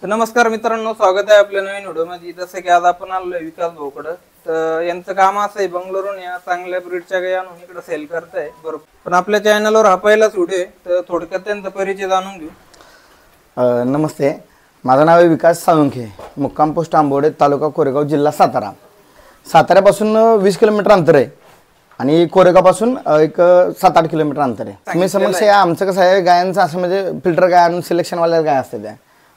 तर नमस्कार मित्रांनो, स्वागत आहे आपल्या नवीन व्हिडिओमध्ये। जसं की आज आपण आलोय विकास भाऊकडे। तर यांचं काम असं आहे, बंगलोरून या चांगल्या ब्रीडच्या गायी आणून इकडे सेल करताय बरोबर। पण आपल्या चॅनलवर हा पहिलाच व्हिडिओ आहे, तर थोडक्यात त्यांचा परिचय जाणून घेऊ। नमस्ते, माझं नाव आहे विकास साळुंखे, मुक्काम पोस्ट आंबोडे, तालुका कोरेगाव, जिल्हा सातारा। साताऱ्यापासून 20 किलोमीटर अंतर आहे आणि कोरेगावपासून एक 7-8 किलोमीटर अंतर आहे। तुम्ही समक्ष आमचं कसं आहे, गायांचं असं म्हणजे फिल्टर गाय आणून सिलेक्शनवाल्या गाय असते त्या,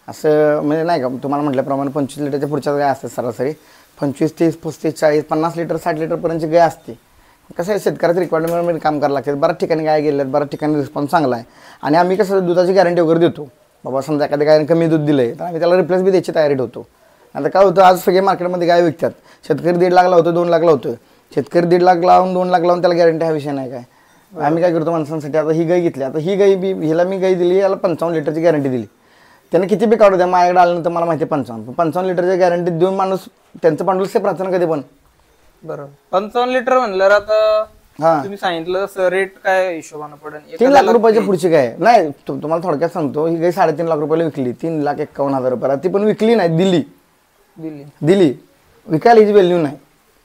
असं म्हणजे नाही का तुम्हाला म्हटल्याप्रमाणे 25 लिटरच्या पुढच्या गाय असतात सरासरी 25, 30, 35, 40, 50 लिटर 60 लिटरपर्यंतची गाय असते। कसं आहे, शेतकऱ्याचं रिक्वायरमेंटमध्ये काम करावं लागतं। बऱ्याच ठिकाणी गाय गेल्यात, बऱ्याच ठिकाणी रिस्पॉन्स चांगला आहे आणि आम्ही कसं दुधाची गॅरंटी वगैरे देतो। बाबा समजा एखाद्या गायने कमी दूध दिलं तर आम्ही त्याला रिप्लेस बी द्यायची तयारीत होतो। आता काय होतं, आज सगळे मार्केटमध्ये गाय विकतात, शेतकरी 1.5 लाख लावतो, 2 लाख लावतो, शेतकरी 1.5 लाख लावून 2 लाख लावून त्याला गॅरंटी हा विषय नाही काय। आम्ही काय करतो माणसांसाठी, आता ही गाय घेतली, आता ही गाय बी हिला मी गाय दिली, याला 55 लिटरची गॅरंटी दिली, त्याने किती बी काढू द्या, माझ्याकडे आल्यानंतर मला माहिती आहे 55 लिटरची गॅरंटी देऊन माणूस त्यांचं पांडुल सेफ राहतं ना कधी पण। बरोबर, 55 लिटर म्हणल्यावर आता तुम्ही सांगितलं रेट काय हिशोबाने पडेल? 3 लाख रुपयाची पुढची गाय नाही, तुम्हाला थोडक्यात सांगतो, ही गाय 3.5 लाख रुपयाला विकली, 3,51,000 रुपयाला, ती पण विकली नाही, दिली विकायला हिची व्हॅल्यू नाही,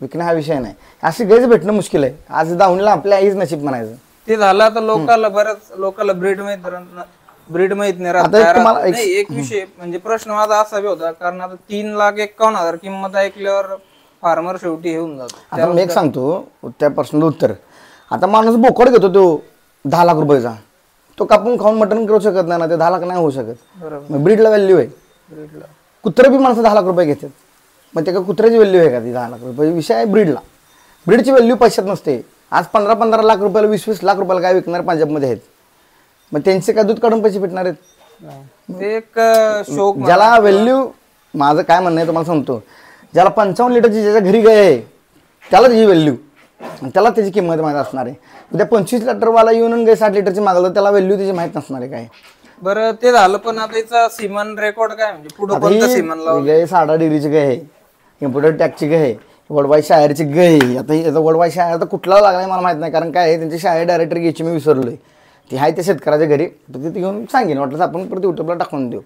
विकणं हा विषय नाही, अशी गायच भेटणं मुश्किल आहे। आज दावणीला आपल्या आईच नशीब म्हणायचं ते झालं। आता लोकांना बऱ्याच लोकांना ब्रीड माहित नाही राहत। एक विषय म्हणजे प्रश्न माझा असा बी होता, कारण आता 3,51,000 किंमत ऐकल्यावर फार्मर शेवटी हे होऊन जातो। आता मी एक सांगतो त्या प्रश्नाचं उत्तर, आता माणूस बोकड घेतो तो 10 लाख रुपयाचा, तो कापून खाऊन मटण करू शकत नाही ना, ते 10 लाख नाही होऊ शकत। बरोबर, ब्रीडला व्हॅल्यू आहे। कुत्रे बी माणसं 10 लाख रुपये घेतात, मग ते का कुत्र्याची व्हॅल्यू आहे का ती 10 लाख रुपये? विषय आहे ब्रीडला, ब्रीडची व्हॅल्यू पैशात नसते। आज 15-15 लाख रुपयाला 20-20 लाख रुपयाला काय विकणार पंजाबमध्ये आहेत, मग त्यांचे काय दूध काढून पैसे भेटणार आहेत? एक शौक ज्याला व्हॅल्यू, माझं काय म्हणणं आहे तुम्हाला सांगतो, ज्याला 55 लिटरची ज्याच्या घरी गाय आहे त्याला त्याची व्हॅल्यू, त्याला त्याची किंमत माहीत असणार आहे। उद्या 25 लिटरवाला येऊन गाय 60 लिटरची मागलं, त्याला व्हॅल्यू त्याची माहीत नसणार आहे काय। बरं, ते झालं, पण आता याचा सीमन रेकॉर्ड काय, म्हणजे पुढे कोणता सीमन लावलं? गाय 6.5 डिग्रीची गाय आहे, इम्पोर्टेड टॅक्सची गाय आहे, वडवाई शायरची गाय आहे। आता याचा वडवाई शायर आता कुठला लागलाय मला माहित नाही, कारण काय आहे, त्यांची शायर डायरेक्टर घ्यायची मी विसरलोय, ती आहे त्या शेतकऱ्याच्या घरी, तर तिथे घेऊन सांगेन, वाटलं आपण परत युट्यूबला टाकून देऊ।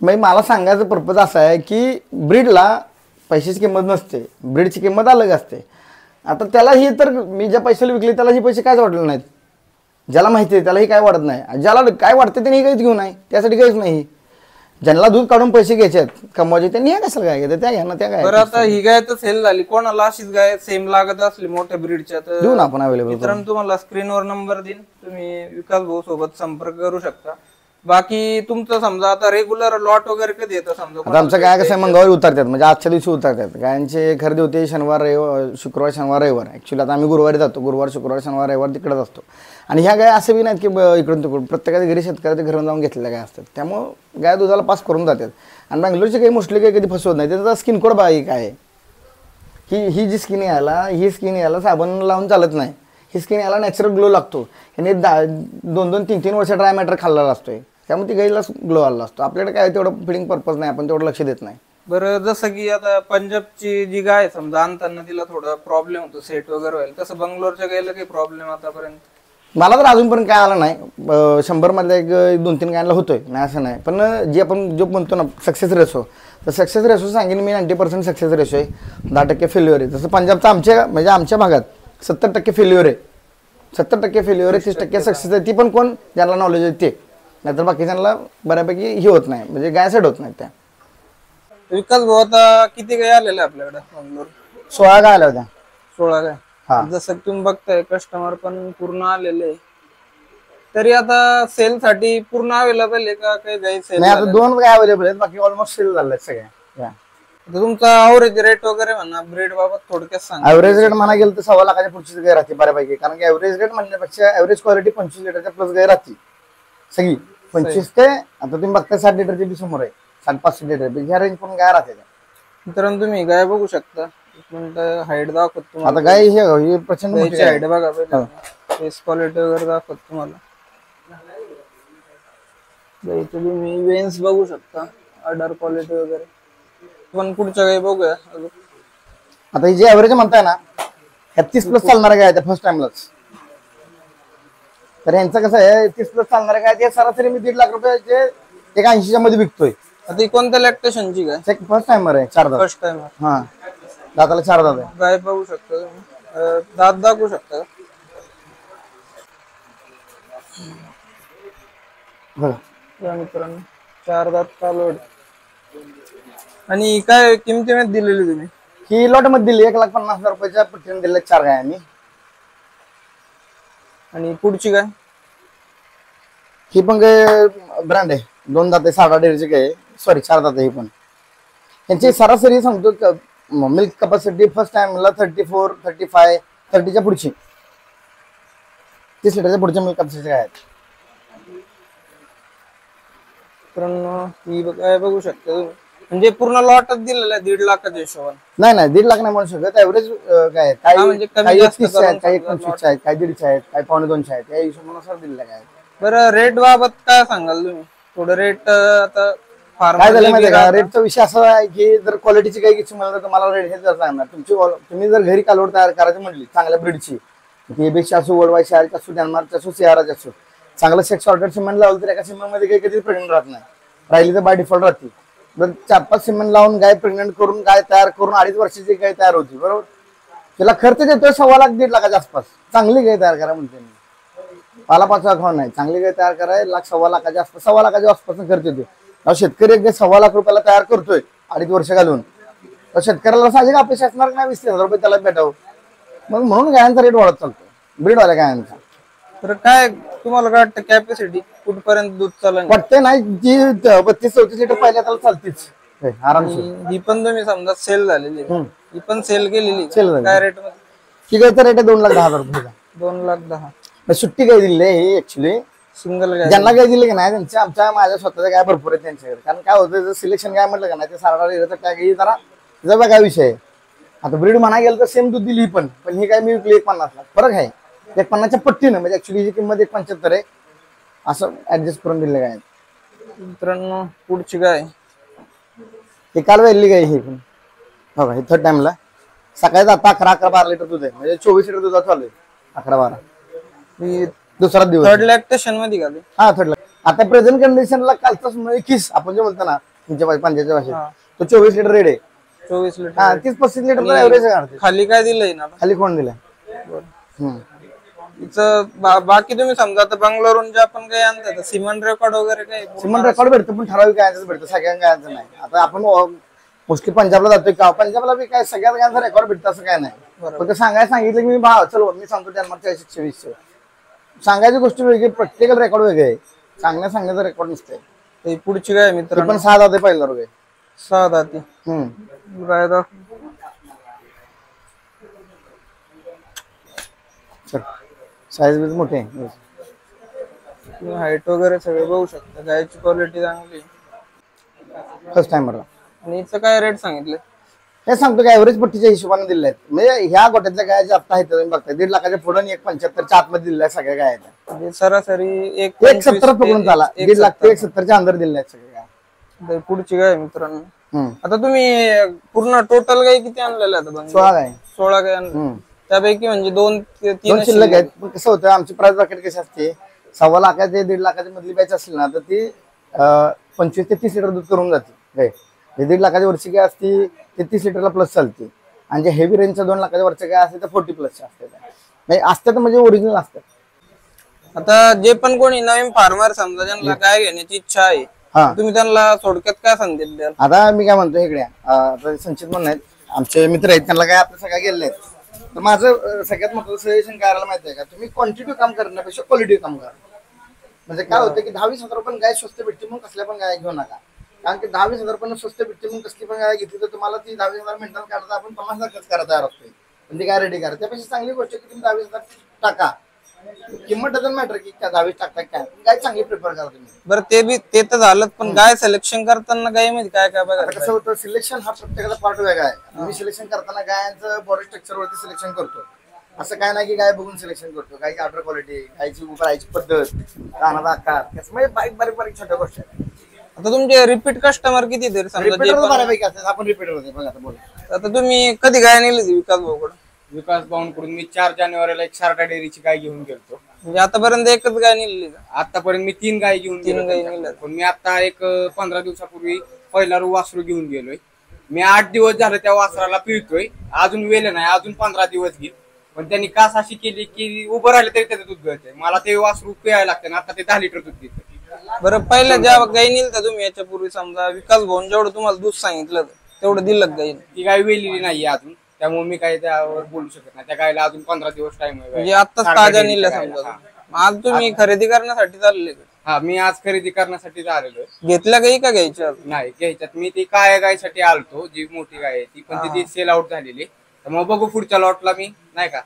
मग मला सांगायचं पर्पज असा आहे की ब्रीडला पैशाची किंमत नसते, ब्रीडची किंमत अलग असते। आता त्याला ही तर मी ज्या पैशाला विकली त्याला ही पैसे कायच वाटले नाहीत, ज्याला माहिती आहे त्यालाही काय वाटत नाही, ज्याला काय वाटतं त्यांनी ही काहीच घेऊ नाही, त्यासाठी काहीच नाही। ज्यांना दूध काढून पैसे घ्यायचे आहेत, कमवायचे, त्यांनी हे कशाला काय घेतात, त्या घ्या ना, त्या काय। बरं, आता ही गाय तर सेल झाली, कोणाला अशीच गाय सेम लागत असली मोठ्या ब्रीडच्या तर देऊ ना आपण अवेलेबल। मित्रांनो, तुम्हाला स्क्रीनवर नंबर देईन, तुम्ही विकास भाऊ सोबत संपर्क करू शकता। बाकी तुमचं समजा आता रेग्युलर लॉट वगैरे कधी येतं समजा? आता आमचं काय कसं मंगळवारी उतरतात, म्हणजे आजच्या दिवशी उतरतात। गायांची खरेदी होते शनिवार, शुक्रवार, शनिवार, रविवार। ऍक्च्युली आता आम्ही गुरुवारी जातो, गुरुवार, शुक्रवार, शनिवार, रविवार तिकडेच असतो। आणि ह्या गाय असं बी नाहीत की इकडून तिकडून, प्रत्येकाच्या घरी शेतकऱ्याच्या घरून जाऊन घेतलेल्या गाय असतात, त्यामुळं गाय दुधाला पास करून जातात। आणि बँगलोरची काही मोस्टली काही कधी फसवत नाही, त्याचा स्किन कोड बघा काय आहे, ही जी स्किन ही स्किन याला साबण लावून चालत नाही, ही स्किन याला नॅचरल ग्लो लागतो। ह्याने 2-2, 3-3 वर्ष ड्राय मॅटर खाल्लेला असतोय, त्यामुळे ती गाईला ग्लो आला असतो। आपल्याकडे काय तेवढं फिडिंग पर्पज नाही, आपण तेवढं लक्ष देत नाही। बरं, जसं की आता पंजाबची जी गाय समजा आणताना तिला थोडा प्रॉब्लेम होतो, सेट वगैरे व्हायला, तसं बंगलोरच्या गायला काही प्रॉब्लेम आतापर्यंत? मला तर अजूनपर्यंत काय आला नाही, 100 मधल्या 1-2-3 गायला होतोय नाही असं नाही। पण जे आपण जो म्हणतो ना सक्सेस रेशो, तर सक्सेस रेशो सांगेन मी 90% सक्सेस रेशो आहे, 10% फेल्युअर आहे। तसं पंजाबचा आमच्या भागात 70% फेल्युअर आहे, 70% फेल्युअर आहे, 30% सक्सेस आहे। ती पण कोण, ज्यांना नॉलेज आहे ते, नाहीतर बाकीच्यांना बऱ्यापैकी हे होत नाही, म्हणजे गाय सेट होत नाही त्या। विकास भाऊ, आता किती गाय आलेल्या आपल्याकडे बंगलोर? 16 गाय आल्या होत्या। 16 गाय, जसं तुम्ही बघताय कस्टमर पण पूर्ण आलेले, तरी आता सेल साठी पूर्ण अवेलेबल आहे का काही गाय सेल? नाही, आता 2 गाय अवेलेबल आहेत, बाकी ऑलमोस्ट सेल झाले सगळ्या। तुमचा ॲव्हरेज रेट वगैरे म्हणा ब्रीड बाबत थोडक्यात सांगा। ॲव्हरेज रेट म्हणा गेलं तर 1.25 लाखाच्या पुढचीच गाय राहते बऱ्यापैकी, कारण की ॲव्हरेज रेट म्हणण्यापेक्षा ॲव्हरेज क्वालिटी 25 लिटरच्या प्लस गाय राहते सगळी, 25 ते आता तुम्ही बघता 60 लिटरची बी समोर आहे, 60-65 लिटर ह्या रेंज पण गाय राहते। मित्रांनो, तुम्ही गाय बघू शकता, एक मिनिट हाईट दाखवत तुम्हाला। आता गाय हे प्रचंड हाईट बघा, फेस क्वालिटी वगैरे दाखवत तुम्हाला। तुम्ही वेन्स बघू शकता, आडर क्वालिटी वगैरे। पण पुढच्या गाय बघूया अजून। आता ही जी ॲव्हरेज म्हणताय ना, 30+ चालणार गाय त्या फर्स्ट टाइमलाच, तर यांचं कसं आहे 30+ चालणार गाय ते सरासरी मी 1.5 लाख रुपयाचे 80च्या मध्ये विकतोय। आता ही कोणत्या लॅक्टेशनची गाय? फर्स्ट टाइमर आहे, 4 दात. फर्स्ट टाइम हा, दाताला 4 दात आहे. गाय बघू शकता तुम्ही, दात दाखवू शकता का? बघा या मित्रांनो 4 दात चालू आहे. आणि काय किमतीमध्ये दिलेली तुम्ही? ही लॉट मध्ये दिली 1,50,000 रुपयाच्या पट्टीने दिले 4 गाय आम्ही. आणि पुढची काय? ही पण काय ब्रँड आहे, 2 दात आहे, 6.5 डेअरीची गाय, सॉरी 4 दात आहे. ही पण यांची सरासरी सांगतो मिल्क कॅपॅसिटी फर्स्ट टाइमला 34, 35, 30च्या पुढची, 30 लिटरच्या पुढच्या मिल्क कॅपॅसिटी आहेत. मित्रांनो ही काय बघू शकता तुम्ही, म्हणजे पूर्ण लॉटच दिलेला आहे 1.5 लाखाच्या हिशोबाने. नाही 1.5 लाख नाही म्हणू शकत, ऍव्हरेज काय आहे, काही म्हणजे कमी काही जास्त 30 करून आहेत, काही समजा 25 आहेत, काही 1.5 आहेत, काही 2.25 आहेत, या हिशोबानुसार दिलेल्या काय. बरं रेट बाबत काय सांगाल तुम्ही? थोडं रेट आता काय झालं माहिती का, रेटचा विषय असा आहे की जर क्वालिटीची काही घ्यायची म्हणलं तर तुम्हाला रेट हे जर सांगणार. तुम्ही जर घरी कालवड तयार करायची म्हणली चांगल्या ब्रीडची, एबीसी असो, वडवाई शहराची असो, डेन्मार्कची असो, सियाराची असो, चांगलं सेक्स ऑर्डर सिमेंट लावलं तर एका सिमेंट मध्ये काही कधी प्रेग्नेंट राहत नाही, राहिली तर बाय डिफॉल्ट राहते. जर 4-5 सिमेंट लावून गाय प्रेग्नेंट करून गाय तयार करून 2.5 वर्षाची गाय तयार होती, बरोबर. त्याला खर्च देतोय 1.25 लाख 1.5 लाखाच्या आसपास. चांगली गाय तयार करा म्हणते मी, पालापाचवा खावा नाही, चांगली गाय तयार कराय 1.25 लाखाच्या आसपास, 1.25 लाखाच्या आसपास खर्च येतो. शेतकरी एक 1.25 लाख रुपयाला तयार करतोय 2.5 वर्ष घालून, तर शेतकऱ्याला साहजिक अपेक्षा असणार नाही 20,000 रुपये त्याला भेटावं. मग म्हणून गायांचा रेट वाढत चालतो, ब्रीडवाल्या गायांचा. तर काय तुम्हाला काय वाटतं कॅपॅसिटी कुठपर्यंत दूध चालेल? वाटतंय नाही जी 32-34 लिटर पहिल्या त्याला चालतीच आरामशीर. ही पण तुम्ही समजा सेल झालेली आहे. ही पण सेल केलेली Sell झाली. काय रेट मध्ये? ही गायचा रेट आहे 2,10,000 रुपये. 2,10,000 सुट्टी गाय दिली आहे ही ऍक्च्युली. Single guy. ज्यांना गाय दिली की नाही त्यांच्या आमच्या माझ्या स्वतःच्या गाय भरपूर आहेत त्यांच्याकडे. कारण काय होतं जर सिलेक्शन काय म्हटलं का नाही ते 4.5 टॅग ही जरा काय विषय आहे. आता ब्रीड म्हणा गेलं तर सेम दूध दिली ही पण ही काय मी विकली 1,50,000 फरक आहे. 1,50च्या पट्टीनं, म्हणजे ऍक्च्युली किंमत 1,75 आहे, असं ऍडजस्ट करून दिले काय. मित्रांनो पुढची गाय हे काल वेळली गाय ही पण बघा, हे 3rd टाइमला सकाळी आता 11-12 लिटर दूध आहे, म्हणजे 24 लिटर दुधात चालू आहे. 11-12 ही दुसरा दिवस. 3rd लॅक्टेशन मध्ये का? हा 3rd. आता प्रेझेंट कंडिशनला कालचाच 21 आपण जे म्हणतो ना तुमच्या पंजाच्या भाषेत, तो 24 लिटर रेड आहे. 24 लिटर. हा 30-35 लिटर ऍव्हरेज आहे. खाली काय दिलंय ना? खाली कोण दिलाय? तिचं बाकी तुम्ही समजा आता बंगलोरून जे आपण काही आणतात सिमेंट रेकॉर्ड वगैरे काही सिमेंट रेकॉर्ड भेटतो पण ठराविक गायांचं भेटतं, सगळ्या गायांचं नाही. आता आपण मोस्टली पंजाबला जातोय का, पंजाबला बी काय सगळ्याच गायांचं रेकॉर्ड भेटतं असं काय नाही. फक्त सांगायला सांगितलं की मी भाव चल मी सांगतो डेन्मार्कच्या 120 सांगायची गोष्ट वेगळी, प्रॅक्टिकल रेकॉर्ड वेगळे आहे. सांगण्याचं रेकॉर्ड नसते. पुढची काय मित्र पण 6 दाते पहिला रुपये 6 दाती गाय साईज बी मोठे आहे. हाईट वगैरे सगळे बघू शकता, गायची क्वालिटी चांगली. फर्स्ट टाइमरला. आणि हिचं काय रेट सांगितलं? हे सांगतो की ऍव्हरेज पट्टीच्या हिशोबाने दिले आहेत, म्हणजे ह्या गोट्यातल्या गाय ज्या आता आहेत तुम्ही बघताय 1.5 लाखाच्या पुढे 1,75च्या आतमध्ये दिलेल्या सगळ्या गाय आहेत. म्हणजे सरासरी 1,70 पकडून चाला, 1.5 लाख ते 1,70च्या अंदर दिलेल्या आहेत सगळ्या गाय. पुढची गाय मित्रांनो, आता तुम्ही पूर्ण टोटल गाय किती आणलेल्या आहेत? 16 गाय. 16 गाय आणल्या. त्यापैकी म्हणजे 2-3 शिल्लक आहेत. पण कसं होतं आमची प्राइस बॅकेट कशी असते, 1.25 लाखाचे 1.5 लाखाची मधली बॅच असली ना तर ती 25 ते 30 लिटर दूध करून जाते गाय. 1.5 लाखाची वरची गाय असती ते 30 लिटरला प्लस चालते, आणि जे हेवी रेंजच्या 2 लाखाच्या वरच्या गाय असते तर 40 प्लस असते. असतात म्हणजे ओरिजिनल असतात. आता जे पण कोणी नवीन फार्मर समजा ज्यांना गाय घेण्याची इच्छा आहे, तुम्ही त्यांना थोडक्यात काय संदेश द्याल? आता मी काय म्हणतो इकडे संचित म्हणून आहेत आमचे मित्र आहेत, त्यांना काय आपल्या सगळ्या गेले आहेत. तर माझं सगळ्यात महत्त्वाचं सजेशन काय करायला माहिती आहे का, तुम्ही क्वांटिटी काम करण्यापेक्षा क्वालिटी काम करा. म्हणजे काय होतं की 10-20 हजार पण गाय स्वस्त भेटते म्हणून कसल्या पण गाय घेऊ नका. कारण की 10-20 हजार पण स्वस्त भेटते म्हणून कसली पण गाय घेतली तर तुम्हाला ती 10-20 हजार मेंटेन काढता आपण 50,000 खर्च करायला तयार असतोय. म्हणजे गाय रेडी करा. त्यापेक्षा चांगली गोष्ट की तुम्ही 10-20 हजार टाका. किंमत डझन मॅटर की 10-20 टाकता काय, गाय चांगली प्रिफर करा तुम्ही. बरं ते तर झालं, पण गाय सिलेक्शन करताना गायमध्ये काय काय बघा? कसं होतं सिलेक्शन हा प्रत्येकाचा पार्ट वेगळा आहे. मी सिलेक्शन करताना गायांचं बॉडी स्ट्रक्चर वरती सिलेक्शन करतो. असं काय नाही की गाय बघून सिलेक्शन करतो. गायची ऑर्डर क्वालिटी, गायची उभरायची पद्धत, कानाचा आकार, म्हणजे बारीक छोट्या गोष्टी आहेत. आता तुमचे रिपीट कस्टमर किती देर समजा बऱ्यापैकी असतात. आपण रिपीट होते बघा आता बोला. आता तुम्ही कधी गाय नेली विकास भाऊकडे? विकास भाऊंकडून मी 4 जानेवारीला एक शारदा डेअरीची गाय घेऊन गेलो. म्हणजे आतापर्यंत एकच गाय निघली का? आतापर्यंत मी 3 गाय घेऊन तीन गेलो गायी त्यांच्याकडे. नेल्यात. पण मी आता एक 15 दिवसापूर्वी पहिला वासरू घेऊन गेलोय. मी 8 दिवस झालं त्या वासराला पिळतोय, अजून वेल नाही, अजून 15 दिवस घेईल. पण त्यांनी कास अशी केली की उभं राहिलं तरी त्याचं दूध गळतंय. मला ते वासरू पिळायला लागतं ना, आता ते 10 लिटर दूध देतं. बरं पहिल्या ज्या गाई नेलत्या तुम्ही याच्यापूर्वी समजा विकास भाऊन जेवढं तुम्हाला दूध सांगितलं तेवढं दिलं का गाईने? ती गाय वेलेली नाहीये अजून, त्यामुळे मी काही त्यावर बोलू शकत नाही. त्या गायला अजून 15 दिवस टाइम आहे. म्हणजे आत्ताच ताज्या नेल्या समजा. मग आज तुम्ही खरेदी करण्यासाठी चालले का? हा, मी आज खरेदी करण्यासाठी आलेलो. घेतल्या गाई का घ्यायच्या? नाही घ्यायच्यात. मी ती काय गायसाठी आलतो, जी मोठी गाय आहे ती, पण ती सेल आउट झालेली. तर मग बघू पुढच्या लॉटला मी नाही का.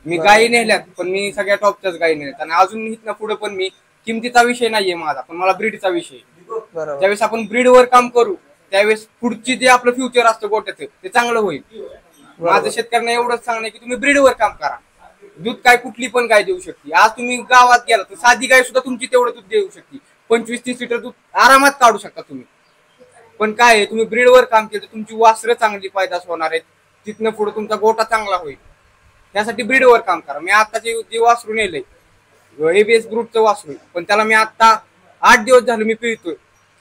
मी गायी नेल्यात, पण मी सगळ्या टॉपच्याच गायी नेल्यात. आणि अजून इथनं पुढे पण मी किमतीचा विषय नाहीये माझा, पण मला ब्रीडचा विषय. बरोबर. ज्यावेळेस आपण ब्रीडवर काम करू त्यावेळेस पुढची जे आपलं फ्युचर असतं गोट्याचं ते चांगलं होईल. माझं शेतकऱ्यांना एवढंच सांगणं की तुम्ही ब्रीडवर काम करा. दूध काय कुठली पण गाय देऊ शकते. आज तुम्ही गावात गेला तर साधी गाय सुद्धा तुमची तेवढं दूध देऊ शकते. 25-30 लिटर दूध आरामात काढू शकता तुम्ही. पण काय आहे, तुम्ही ब्रीडवर काम केलं तर तुमची वासरं चांगली पैदास होणार आहेत. तिथनं पुढे तुमचा गोटा चांगला होईल. त्यासाठी ब्रीडवर काम करा. मी आता जे वासरू नेलंय एबीएस ग्रुपचं वासरू, पण त्याला मी आता 8 दिवस झाले मी पिळतोय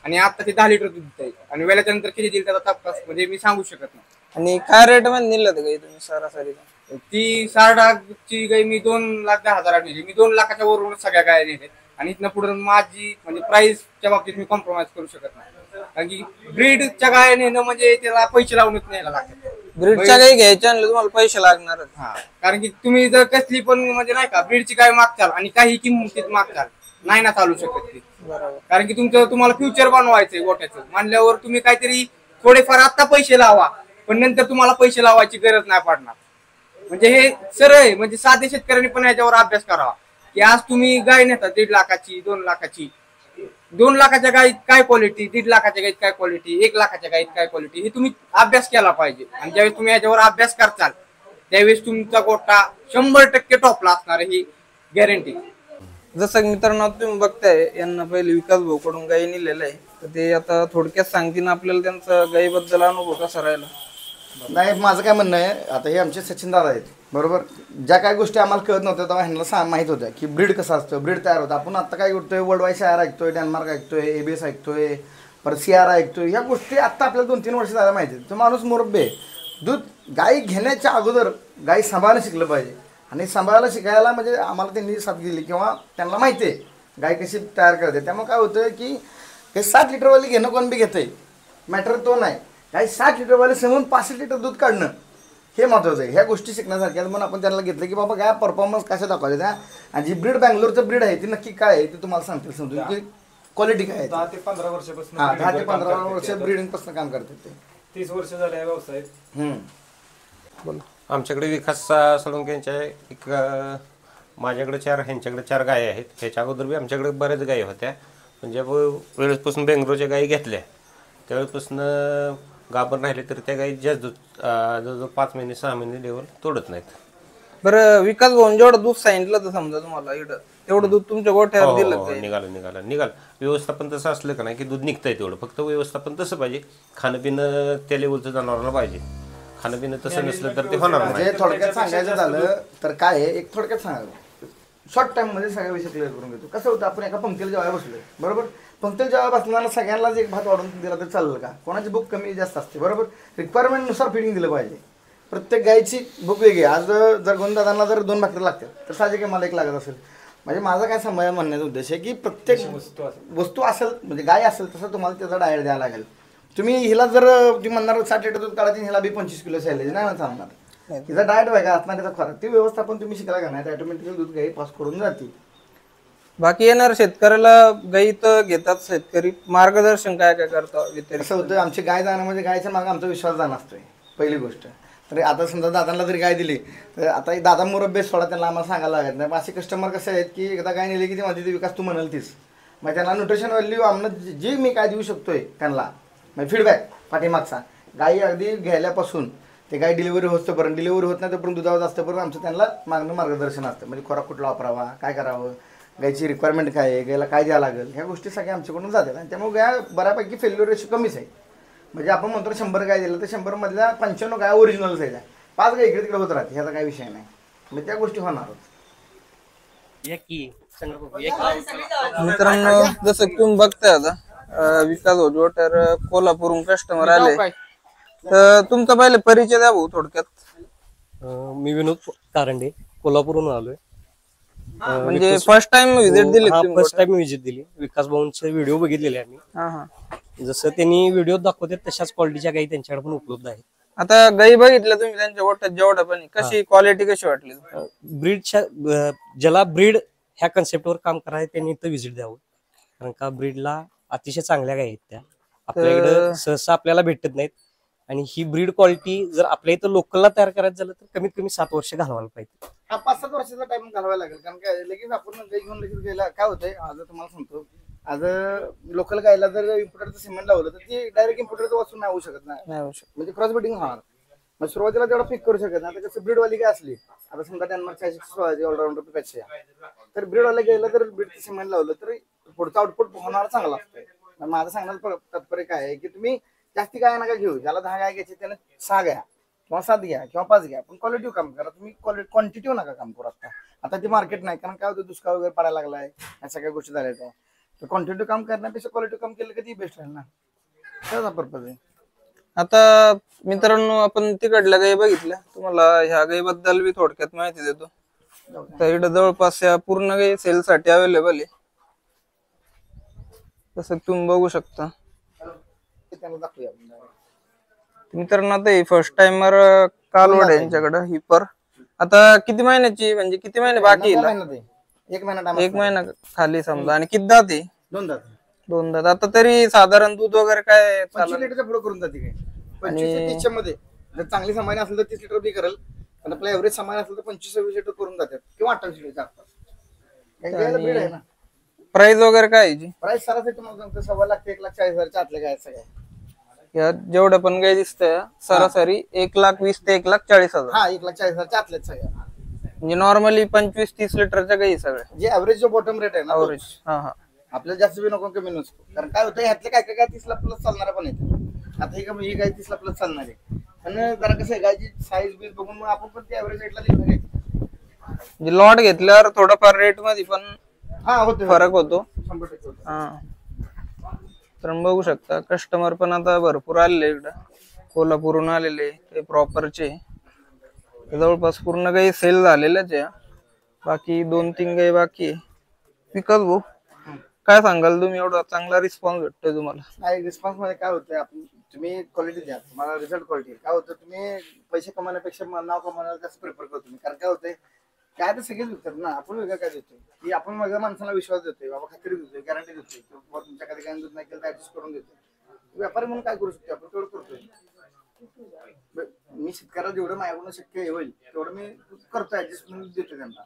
आणि आता ते 10 लिटर दूध देत. आणि वेळेच्या नंतर किती देईल त्याचा तपास म्हणजे मी सांगू शकत नाही. आणि काय रेट मध्ये नेलं गाई तुम्ही सरासरी? ती सारडाची गाय मी 2,10,000 नेली. मी 2 लाखाच्या वरून सगळ्या गाय नेल्या. आणि इथनं पुढे माझी म्हणजे प्राइसच्या बाबतीत मी कॉम्प्रोमाइज करू शकत नाही. कारण की ब्रीडच्या गाय नेणं म्हणजे त्याला पैसे लावूनच न्यायला लागतात. ब्रीडच्या गाई घ्यायच्या आणलं तुम्हाला पैसे लागणार. हा, कारण की तुम्ही जर कसली पण म्हणजे नाही का ब्रीडची गाय मागताल आणि काही किंमतीत मागताल, नाही ना चालू शकत ती. बरोबर. कारण की तुम्हाला फ्युचर बनवायचंय गोट्याचं मानल्यावर तुम्ही काहीतरी थोडेफार आता पैसे लावा, पण नंतर तुम्हाला पैसे लावायची गरज नाही पडणार. म्हणजे हे सरळ आहे. म्हणजे साधे शेतकऱ्यांनी पण याच्यावर अभ्यास करावा की आज तुम्ही गाय नेता 1.5 लाखाची 2 लाखाची. 2 लाखाच्या गायीत काय क्वालिटी, 1.5 लाखाच्या गायीत काय क्वालिटी, 1 लाखाच्या गायीत काय क्वालिटी, हे तुम्ही अभ्यास केला पाहिजे. आणि ज्यावेळेस तुम्ही याच्यावर अभ्यास करताल त्यावेळेस तुमचा गोटा 100% टॉपला असणार ही गॅरंटी. जसं मित्रांनो तुम्ही बघताय यांना पहिले विकास भाऊ कडून गाई नेलेलं आहे, तर ते आता थोडक्यात सांगतील आपल्याला त्यांचा गायीबद्दल अनुभव कसा राहिला. नाही, माझं काय म्हणणं आहे, आता हे आमचे सचिन दादा आहेत बरोबर. ज्या काही गोष्टी आम्हाला कळत नव्हत्या तेव्हा ह्यांना माहीत होत्या की ब्रीड कसं असतं, ब्रीड तयार होतं. आपण आता काय करतोय, वर्ल्ड वाईड CR ऐकतोय, डेन्मार्क ऐकतोय, एबीएस ऐकतोय, परत CR ऐकतोय. ह्या गोष्टी आता आपल्याला 2-3 वर्ष झाल्या माहिती आहेत. तो माणूस मुरब्बे आहे. दूध गाई घेण्याच्या अगोदर गाई सांभाळायला शिकलं पाहिजे. आणि सांभाळायला शिकायला म्हणजे आम्हाला त्यांनी साथ दिली किंवा त्यांना माहिती आहे गाय कशी तयार करते. त्यामुळे काय होतं की हे 7 लिटरवाली घेणं कोण बी घेतंय, मॅटर तो नाही. काही 60 लिटरवाले समोरून 65 लिटर दूध काढणं हे महत्त्वाचं आहे. ह्या गोष्टी शिकण्यासारख्या. म्हणून आपण त्यांना घेतलं की बाबा काय परफॉर्मन्स कशा दाखवायचे त्या. आणि जी ब्रीड बँगलोरचं ब्रीड आहे ती नक्की काय आहे ते तुम्हाला सांगतील समजून की क्वालिटी काय आहे. 10 ते 15 वर्षापासून 10 ते 15 वर्ष ब्रीडिंगपासून काम करतात ते. 30 वर्ष झाले या व्यवसायात. आमच्याकडे विकास सोळंकेंच्या एक माझ्याकडे 4 ह्यांच्याकडे 4 गायी आहेत. ह्याच्या अगोदर बी आमच्याकडे बऱ्याच गायी होत्या. म्हणजे वेळेसपासून बेंगलोरच्या गायी घेतल्या त्यावेळेपासून गाभण राहिले तर त्या गायी जास्त दूध जवळजवळ 5 महिने 6 महिने लेवल तोडत नाहीत. बरं विकास भाऊन जेवढं दूध सांगितलं तर समजा तुम्हाला इकडं तेवढं दूध तुमच्या गोठ्यावर दिलं का? निघालं. व्यवस्थापन तसं असलं का नाही की दूध निघतंय तेवढं. फक्त व्यवस्थापन तसं पाहिजे, खाणं पिणं त्या लेवलचं जनावराला पाहिजे. खाणं पिणं तसं नसलं तर ते होणार नाही. म्हणजे थोडक्यात सांगायचं झालं तर काय आहे, एक थोडक्यात सांगायचं शॉर्ट टाइममध्ये सगळ्या विषय क्लिअर करून घेतो. कसं होतं, आपण एका पंक्तीला जेवायला बसलोय बरोबर. पंक्तीला जेवायला बसताना सगळ्यांनाच एक भात वाढून दिला तर चालेल का? कोणाची भूक कमी जास्त असते बरोबर. रिक्वायरमेंटनुसार फिडिंग दिलं पाहिजे. प्रत्येक गायची भूक वेगळी. आज जर गोंदादांना जर 2 भाकरी लागतात तर साहजिक मला 1 लागत असेल. म्हणजे माझा काय समजा म्हणण्याचा उद्देश आहे की प्रत्येक वस्तू असेल म्हणजे गाय असेल तसं तुम्हाला त्याचा डाएट द्यावा लागेल. तुम्ही हिला जर तुम्ही म्हणणार 60 लिटर दूध काढायची, हिला बी 25 किलो सॅलेज नाही चालणार. तिचा डाएट वेगळा असणार, त्याचा खरा ती व्यवस्थापन तुम्ही शिकला का नाही तर ऑटोमॅटिकली दूध गाई पास करून जाते. बाकी येणार शेतकऱ्याला गाई तर घेतात शेतकरी, मार्गदर्शन काय काय करतात? असं होतं आमची गाय जाणं म्हणजे गायच्या मागे आमचा विश्वास जाणं असतोय पहिली गोष्ट. तर आता समजा दादांना जरी गाय दिली तर आता दादा मुरब्बे सोडा त्यांना आम्हाला सांगायला लागत नाही. असे कस्टमर कसे आहेत की एकदा गाय नेली की ती माझी विकास तू म्हणाल तीच. मग त्यांना न्यूट्रिशन व्हॅल्यू आम्हाला जी मी काय देऊ शकतोय त्यांना म्हणजे फीडबॅक पाठीमागचा गाई अगदी घ्यायल्यापासून ते गाय डिलिव्हरी होतपर्यंत, डिलिव्हरी होत नाही तोपर्यंत दुधावर असतोपर्यंत आमचं त्यांना मार्गदर्शन असतं. म्हणजे खोराक कुठला वापरावा, काय करावं, गायची रिक्वायरमेंट काय आहे, गायला काय द्यावं लागेल, ह्या गोष्टी सगळ्या आमच्याकडून जातात. आणि त्यामुळे गाय बऱ्यापैकी फेल्युअर रेशो कमीच आहे. म्हणजे आपण म्हणतो 100 गाय दिलं तर 100 मधल्या 95 गाय ओरिजिनलच आहे. 5 गाय इकडे तिकडे होत राहते, ह्याचा काही विषय नाही. म्हणजे त्या गोष्टी होणारच. मित्रांनो जसं की तुम्ही बघताय आता विकास जोटर कोल्हापूरहून कस्टमर आले, तर तुमचा पहिले परिचय द्या भाऊ थोडक्यात. मी विनोद कारंडे कोल्हापूरहून आलोय. म्हणजे फर्स्ट टाइम व्हिजिट दिली तुम्ही? फर्स्ट टाइम व्हिजिट दिली. विकास भाऊंचे व्हिडिओ बघितलेले आम्ही. हा हा. जसं त्यांनी व्हिडिओ दाखवतात तशाच क्वालिटीच्या गाई त्यांच्याकडे पण उपलब्ध आहेत. आता गाई बघितल्या तुम्ही त्यांच्या गोट्यात जेवढं पण कशी क्वालिटी कशी वाटली? ब्रीडच्या ज्याला ब्रीड ह्या कन्सेप्टवर काम करायचं त्यांनी इथं व्हिजिट द्यावं, कारण का ब्रीडला अतिशय चांगल्या गाई आहेत त्या. आपल्याकडे सहसा आपल्याला भेटत नाहीत. आणि ही ब्रीड क्वालिटी जर आपल्या इथं लोकलला तयार करायचं झालं तर कमीत कमी 7 वर्ष घालवायला पाहिजे. हा 5-7 वर्षाचा टाइम घालवायला लागेल, कारण काय लगेच आपण गाई घेऊन लगेच गेला काय होतंय. आज तुम्हाला सांगतो, आज लोकल गायला जर इम्पोर्टरचं सिमेंट लावलं तर ती डायरेक्ट इम्पोर्टरचं वाचून नाही होऊ शकत नाही, म्हणजे क्रॉस बिडिंग होणार. मग सुरुवातीला तेवढा पिक करू शकत नाही. आता कसं ब्रीडवाली काय असली, आता समजा त्यांना ऑलराऊंडर पिकाची तर ब्रीडवाला गेलं तर ब्रीडचं सिमेंट लावलं तर पुढचा आउटपुट होणार चांगला असतोय. माझं सांगण्याचं तात्पर्य काय आहे की तुम्ही जास्ती गाय नका घेऊ. ज्याला 10 गाय घ्यायची त्याने 6 घ्या किंवा 7 घ्या किंवा 5 घ्या, पण क्वालिटीव काम करा तुम्ही. क्वांटिटीव नका काम करू. आता ते मार्केट नाही, कारण काय होतं दुष्काळ वगैरे पडायला लागलाय, या सगळ्या गोष्टी झाल्या त्या. तर क्वांटिटी काम करण्यापेक्षा क्वालिटी काम केलं कधी बेस्ट राहील ना, त्याचा पर्पज आहे. आता मित्रांनो आपण तिकडल्या गाई बघितल्या, तुम्हाला ह्या गाईबद्दल बी थोडक्यात माहिती देतो. तर इकडे जवळपास या पूर्ण गाई सेल साठी अवेलेबल आहे, तसं तुम्ही बघू शकता. त्यांना दाखवूया मित्रांनो आता ही फर्स्ट टाइमर कालवड आहे यांच्याकडं हिपर. आता किती महिन्याची, म्हणजे किती महिने बाकी आहे? 1 महिना 1 महिना खाली समजा. आणि किती दात आहे? 2 दात. 2 दात. आता तरी साधारण दूध वगैरे काय 25 लिटरच्या पुढे करून जाते काय. 25 मध्ये जर चांगली सामान असेल तर 30 लिटर बी करेल, पण आपला एव्हरेज सामान असेल तर 25-26 लिटर करून जातात किंवा 28 लिटर ब्रीड आहे ना. प्राइस वगैरे काय आहे? प्राइस सरासरी तुम्हाला सांगतो 1.25 लाख ते 1,40,000 आतल्या गाय सगळ्या. या जेवढ्या पण गाय दिसतंय सरासरी 1,20,000 ते 1,40,000. हा 1,40,000 आतल्याच सगळ्या, म्हणजे नॉर्मली 25-30 लिटरच्या गाई सगळ्या. जे ऍव्हरेज जो बॉटम रेट आहे ना ॲव्हरेज. हा हा. आपल्याला जास्त बी नको कमी नसतो, कारण काय होतं ह्यातले काय काय 30ला प्लस चालणारा पण येते. आता ही गाय 30ला प्लस चालणार आहे, पण जरा कसं आहे गायची साईज बीज बघून मग आपण पण ते ऍव्हरेज रेटला दिलं पाहिजे. म्हणजे लॉट घेतल्यावर थोडाफार रेट मध्ये पण हा होतो, फरक होतो. 100% होतो. हा. तर बघू शकता कस्टमर पण आता भरपूर आलेले इकडं, कोल्हापूरहून आलेले ते प्रॉपरचे. जवळपास पूर्ण गाई सेल झालेल्याच आहे. बाकी 2-3 गाई बाकी आहे. विकास भाऊ काय सांगाल तुम्ही, एवढा चांगला रिस्पॉन्स भेटतोय तुम्हाला? नाही, रिस्पॉन्स मध्ये काय होतंय, आपण तुम्ही क्वालिटी द्या, तुम्हाला रिझल्ट क्वालिटी. काय होतं तुम्ही पैसे कमावण्यापेक्षा नाव कमावण्याला जास्त प्रिफर करतो तुम्ही, कारण काय होतंय काय तर सगळेच विकतात ना, आपण वेगळं काय देतोय की आपण वेगळ्या माणसाला विश्वास देतोय, बाबा खात्री देतोय, गॅरंटी देतोय की बाबा तुमच्या कधी काय दूध नाही केलं तर ऍडजस्ट करून देतोय. व्यापारी म्हणून काय करू शकतो आपण, तेवढं करतोय. मी शेतकऱ्याला जेवढं माझ्याकडून शक्य होईल तेवढं मी करतो, ऍडजस्टमेंट देतो त्यांना.